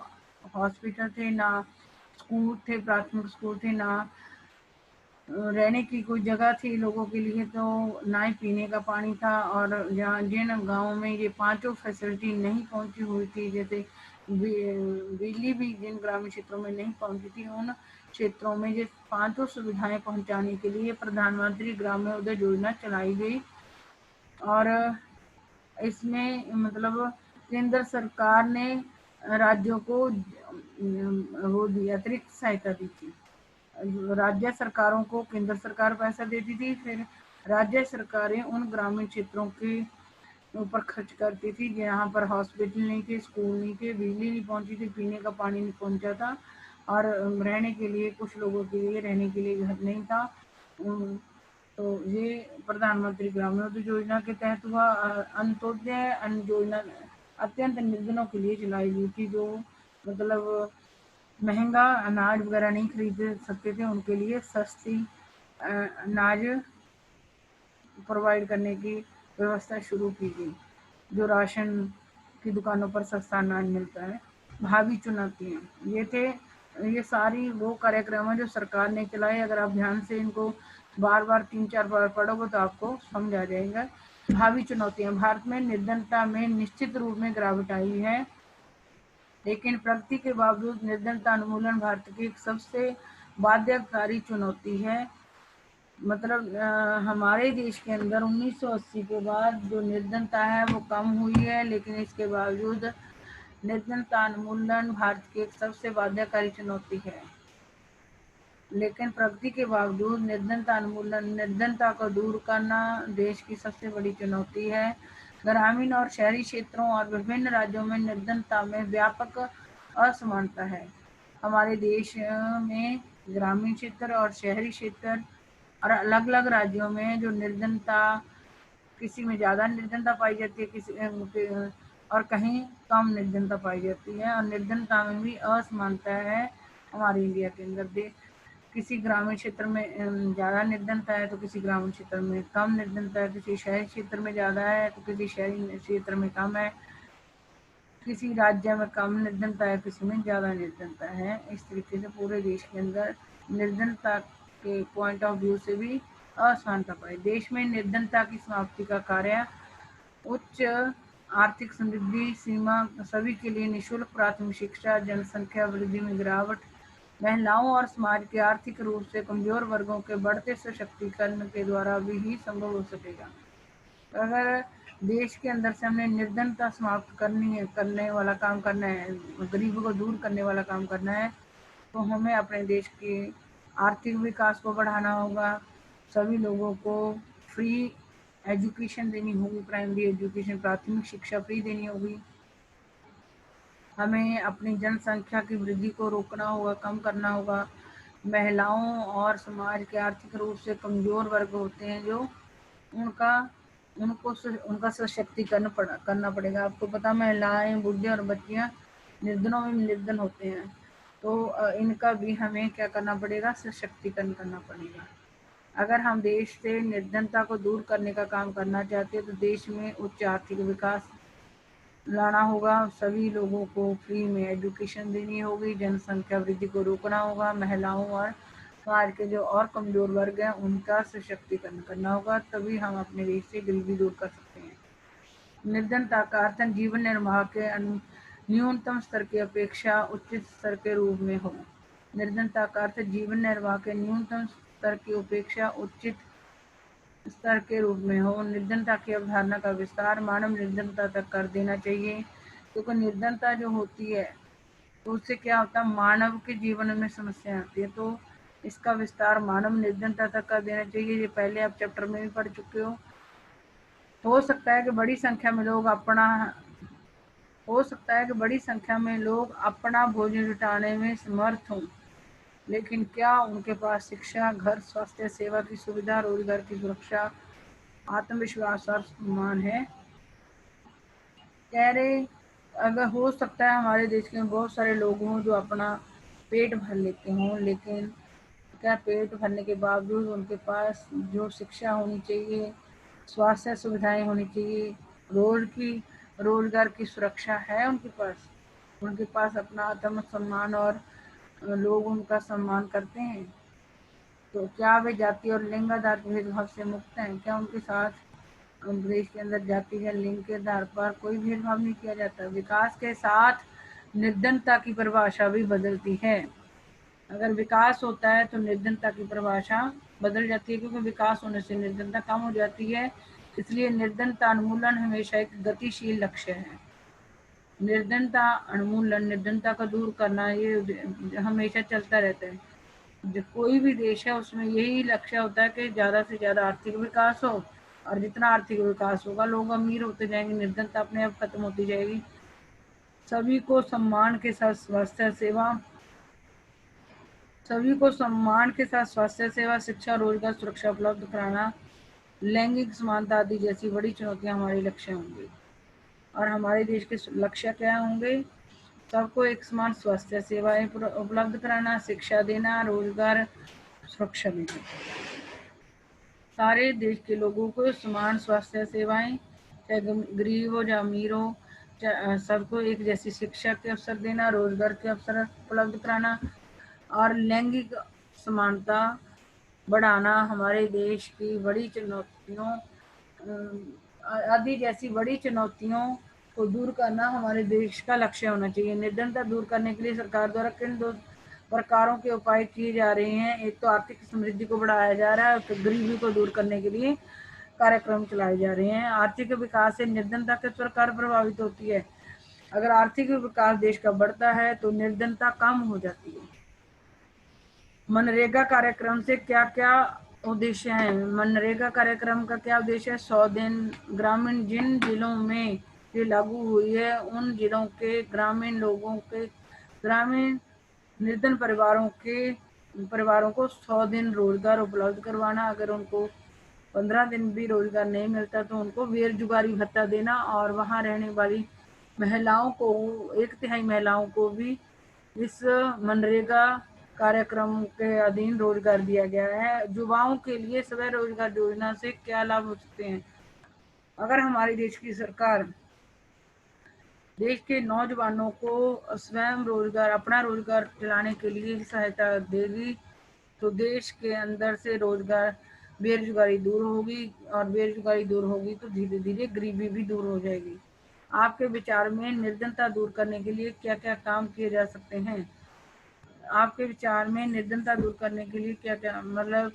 हॉस्पिटल थे, ना स्कूल थे, प्राथमिक स्कूल थे, ना रहने की कोई जगह थी लोगों के लिए, तो ना ही पीने का पानी था, और जहाँ जिन गाँवों में ये पांचों फैसिलिटी नहीं पहुंची हुई थी, जैसे बिजली भी जिन ग्रामीण क्षेत्रों में नहीं पहुंची थी, उन क्षेत्रों में ये पांचों सुविधाएं पहुंचाने के लिए प्रधानमंत्री ग्रामोदय योजना चलाई गई। और इसमें मतलब केंद्र सरकार ने राज्यों को वो दी, अतिरिक्त सहायता दी थी। राज्य सरकारों को केंद्र सरकार पैसा देती थी, फिर राज्य सरकारें उन ग्रामीण क्षेत्रों के ऊपर खर्च करती थी जहाँ पर हॉस्पिटल नहीं थे, स्कूल नहीं थे, बिजली नहीं पहुंची थी, पीने का पानी नहीं पहुंचा था, और रहने के लिए कुछ लोगों के लिए रहने के लिए घर नहीं था। तो ये प्रधानमंत्री ग्रामीण योजना के तहत हुआ। अंत्योदय अन्न योजना अत्यंत निर्धनों के लिए चलाई गई थी, जो मतलब महंगा अनाज वगैरह नहीं खरीद सकते थे, उनके लिए सस्ती अनाज प्रोवाइड करने की व्यवस्था शुरू की गई, जो राशन की दुकानों पर सस्ता अनाज मिलता है। भावी चुनौतियाँ, ये सारी वो कार्यक्रम है जो सरकार ने चलाए। अगर आप ध्यान से इनको बार बार 3-4 बार पढ़ोगे तो आपको समझ आ जाएगा। भावी चुनौतियाँ, भारत में निर्धनता में निश्चित रूप में गिरावट आई है, लेकिन प्रगति के बावजूद निर्धनता उन्मूलन भारत की एक सबसे बाध्यकारी चुनौती है। मतलब हमारे देश के अंदर 1980 के बाद जो निर्धनता है वो कम हुई है, लेकिन इसके बावजूद निर्धनता उन्मूलन भारत की एक सबसे बाध्यकारी चुनौती है। लेकिन प्रगति के बावजूद निर्धनता उन्मूलन, निर्धनता को दूर करना देश की सबसे बड़ी चुनौती है। ग्रामीण और शहरी क्षेत्रों और विभिन्न राज्यों में निर्धनता में व्यापक असमानता है। हमारे देश में ग्रामीण क्षेत्र और शहरी क्षेत्र और अलग अलग राज्यों में जो निर्धनता, किसी में ज़्यादा निर्धनता पाई जाती है, और कहीं कम निर्धनता पाई जाती है। और निर्धनता में भी असमानता है हमारे इंडिया के अंदर। किसी ग्रामीण क्षेत्र में ज़्यादा निर्धनता है तो किसी ग्रामीण क्षेत्र में कम निर्धनता है, किसी शहरी क्षेत्र में ज़्यादा है तो किसी शहरी क्षेत्र में कम है, किसी राज्य में कम निर्धनता है, किसी में ज़्यादा निर्धनता है। इस तरीके से पूरे देश के अंदर निर्धनता के पॉइंट ऑफ व्यू से भी असमानता पाई। देश में निर्धनता की समाप्ति का कार्य उच्च आर्थिक समृद्धि सीमा, सभी के लिए निःशुल्क प्राथमिक शिक्षा, जनसंख्या वृद्धि में गिरावट, महिलाओं और समाज के आर्थिक रूप से कमजोर वर्गों के बढ़ते सशक्तिकरण के द्वारा भी ही संभव हो सकेगा। अगर देश के अंदर से हमने निर्धनता समाप्त करनी है, करने वाला काम करना है, गरीबी को दूर करने वाला काम करना है, तो हमें अपने देश के आर्थिक विकास को बढ़ाना होगा। सभी लोगों को फ्री एजुकेशन देनी होगी, प्राइमरी एजुकेशन, प्राथमिक शिक्षा फ्री देनी होगी। हमें अपनी जनसंख्या की वृद्धि को रोकना होगा, कम करना होगा। महिलाओं और समाज के आर्थिक रूप से कमजोर वर्ग होते हैं जो उनका उनका सशक्तिकरण करना पड़ेगा। आपको पता, महिलाएं, बूढ़े और बच्चियां निर्धनों में निर्धन होते हैं, तो इनका भी हमें क्या करना पड़ेगा, सशक्तिकरण करना पड़ेगा। अगर हम देश से निर्धनता को दूर करने का काम करना चाहते हैं तो देश में उच्च आर्थिक विकास लाना होगा, सभी लोगों को फ्री में एजुकेशन देनी होगी, जनसंख्या वृद्धि को रोकना होगा, महिलाओं और समाज के जो और कमजोर वर्ग हैं उनका सशक्तिकरण करना होगा, तभी हम अपने देश से गरीबी दूर कर सकते हैं। निर्धनता का अर्थ जीवन निर्वाह के न्यूनतम स्तर की अपेक्षा उच्च स्तर के रूप में हो। निर्धनता का अर्थ जीवन निर्वाह के न्यूनतम स्तर की अपेक्षा उचित स्तर के रूप में हो। निर्धनता की अवधारणा का विस्तार मानव निर्धनता तक कर देना चाहिए, क्योंकि निर्धनता जो होती है तो उससे क्या होता है, मानव के जीवन में समस्या आती है, तो इसका विस्तार मानव निर्धनता तक कर देना चाहिए। ये पहले आप चैप्टर में भी पढ़ चुके हो सकता है कि बड़ी संख्या में लोग अपना भोजन जुटाने में समर्थ हों, लेकिन क्या उनके पास शिक्षा, घर, स्वास्थ्य सेवा की सुविधा, रोजगार की सुरक्षा, आत्मविश्वास और सम्मान है? कह रहे, अगर हो सकता है हमारे देश में बहुत सारे लोग हों जो अपना पेट भर लेते हों, लेकिन क्या पेट भरने के बावजूद उनके पास जो शिक्षा होनी चाहिए, स्वास्थ्य सुविधाएं होनी चाहिए, रोजगार की सुरक्षा है उनके पास अपना आत्मसम्मान और लोग उनका सम्मान करते हैं? तो क्या वे जाति और लिंग आधार भेदभाव से मुक्त हैं? क्या उनके साथ देश के अंदर जाति या लिंग के आधार पर कोई भेदभाव नहीं किया जाता? विकास के साथ निर्धनता की परिभाषा भी बदलती है। अगर विकास होता है तो निर्धनता की परिभाषा बदल जाती है, क्योंकि विकास होने से निर्धनता कम हो जाती है। इसलिए निर्धनता उन्मूलन हमेशा एक गतिशील लक्ष्य है। निर्धनता उन्मूलन, निर्धनता को दूर करना, ये हमेशा चलता रहता है। जो कोई भी देश है उसमें यही लक्ष्य होता है कि ज़्यादा से ज़्यादा आर्थिक विकास हो, और जितना आर्थिक विकास होगा लोग अमीर होते जाएंगे, निर्धनता अपने आप खत्म होती जाएगी। सभी को सम्मान के साथ स्वास्थ्य सेवा, शिक्षा, रोजगार, सुरक्षा उपलब्ध कराना, लैंगिक समानता आदि जैसी बड़ी चुनौतियां हमारे लक्ष्य होंगी। और हमारे देश के लक्ष्य क्या होंगे? सबको एक समान स्वास्थ्य सेवाएं उपलब्ध कराना, शिक्षा देना, रोजगार, सुरक्षा देना। सारे देश के लोगों को समान स्वास्थ्य सेवाएं, चाहे गरीब हो या अमीर हो, सबको एक जैसी शिक्षा के अवसर देना, रोजगार के अवसर उपलब्ध कराना और लैंगिक समानता बढ़ाना हमारे देश की बड़ी चुनौतियों आदि जैसी बड़ी चुनौतियों को दूर करना हमारे देश का लक्ष्य होना चाहिए। निर्धनता दूर करने के लिए सरकार द्वारा किन दो प्रकारों के उपाय किए जा रहे हैं। एक तो आर्थिक समृद्धि को बढ़ाया जा रहा है और फिर गरीबी को दूर करने के लिए कार्यक्रम चलाए जा रहे हैं। आर्थिक विकास से निर्धनता के सरकार प्रभावित होती है। अगर आर्थिक विकास देश का बढ़ता है तो निर्धनता कम हो जाती है। मनरेगा कार्यक्रम से क्या क्या उद्देश्य है? मनरेगा कार्यक्रम का क्या उद्देश्य है? 100 दिन ग्रामीण जिन जिलों में ये लागू हुई है उन जिलों के ग्रामीण लोगों के ग्रामीण निर्धन परिवारों को 100 दिन रोजगार उपलब्ध करवाना। अगर उनको 15 दिन भी रोजगार नहीं मिलता तो उनको बेरोजगारी भत्ता देना और वहां रहने वाली महिलाओं को 1/3 महिलाओं को भी इस मनरेगा कार्यक्रम के अधीन रोजगार दिया गया है। युवाओं के लिए स्वयं रोजगार योजना से क्या लाभ हो सकते हैं? अगर हमारे देश की सरकार देश के नौजवानों को स्वयं रोजगार अपना रोजगार चलाने के लिए सहायता देगी तो देश के अंदर से बेरोजगारी दूर होगी और बेरोजगारी दूर होगी तो धीरे धीरे गरीबी भी दूर हो जाएगी। आपके विचार में निर्धनता दूर करने के लिए क्या क्या काम किए जा सकते हैं? आपके विचार में निर्धनता दूर करने के लिए क्या क्या मतलब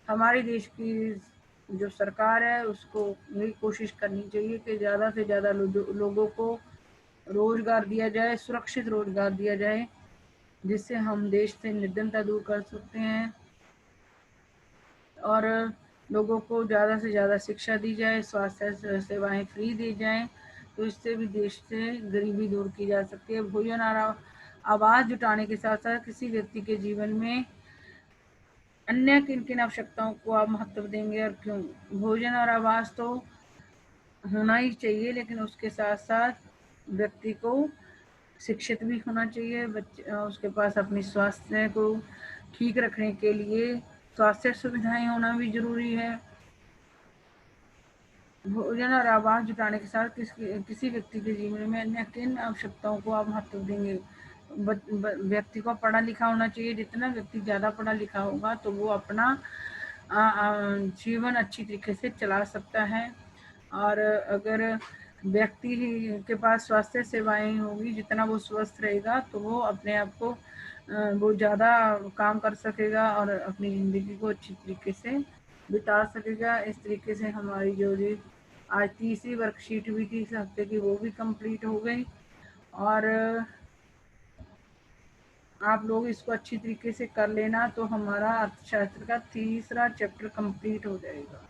हमारे देश की जो सरकार है उसको यही कोशिश करनी चाहिए कि ज़्यादा से ज़्यादा लोगों को रोजगार दिया जाए, सुरक्षित रोजगार दिया जाए, जिससे हम देश से निर्धनता दूर कर सकते हैं और लोगों को ज़्यादा से ज़्यादा शिक्षा दी जाए, स्वास्थ्य सेवाएं फ्री दी जाएं, तो इससे भी देश से गरीबी दूर की जा सकती है। भोजन और आवास जुटाने के साथ साथ किसी व्यक्ति के जीवन में अन्य किन किन आवश्यकताओं को आप महत्व देंगे और क्यों? भोजन और आवास तो होना ही चाहिए, लेकिन उसके साथ साथ व्यक्ति को शिक्षित भी होना चाहिए। उसके पास अपनी स्वास्थ्य को ठीक रखने के लिए स्वास्थ्य सुविधाएं होना भी जरूरी है। भोजन और आवास जुटाने के साथ किसी व्यक्ति के जीवन में अन्य किन आवश्यकताओं को आप महत्व देंगे? व्यक्ति को पढ़ा लिखा होना चाहिए। जितना व्यक्ति ज़्यादा पढ़ा लिखा होगा तो वो अपना जीवन अच्छी तरीके से चला सकता है। और अगर व्यक्ति के पास स्वास्थ्य सेवाएं होगी, जितना वो स्वस्थ रहेगा तो वो अपने आप को वो ज़्यादा काम कर सकेगा और अपनी ज़िंदगी को अच्छी तरीके से बिता सकेगा। इस तरीके से हमारी जो भी आज तीसरी वर्कशीट भी थी इस हफ्ते की वो भी कंप्लीट हो गई और आप लोग इसको अच्छी तरीके से कर लेना तो हमारा अर्थशास्त्र का तीसरा चैप्टर कंप्लीट हो जाएगा।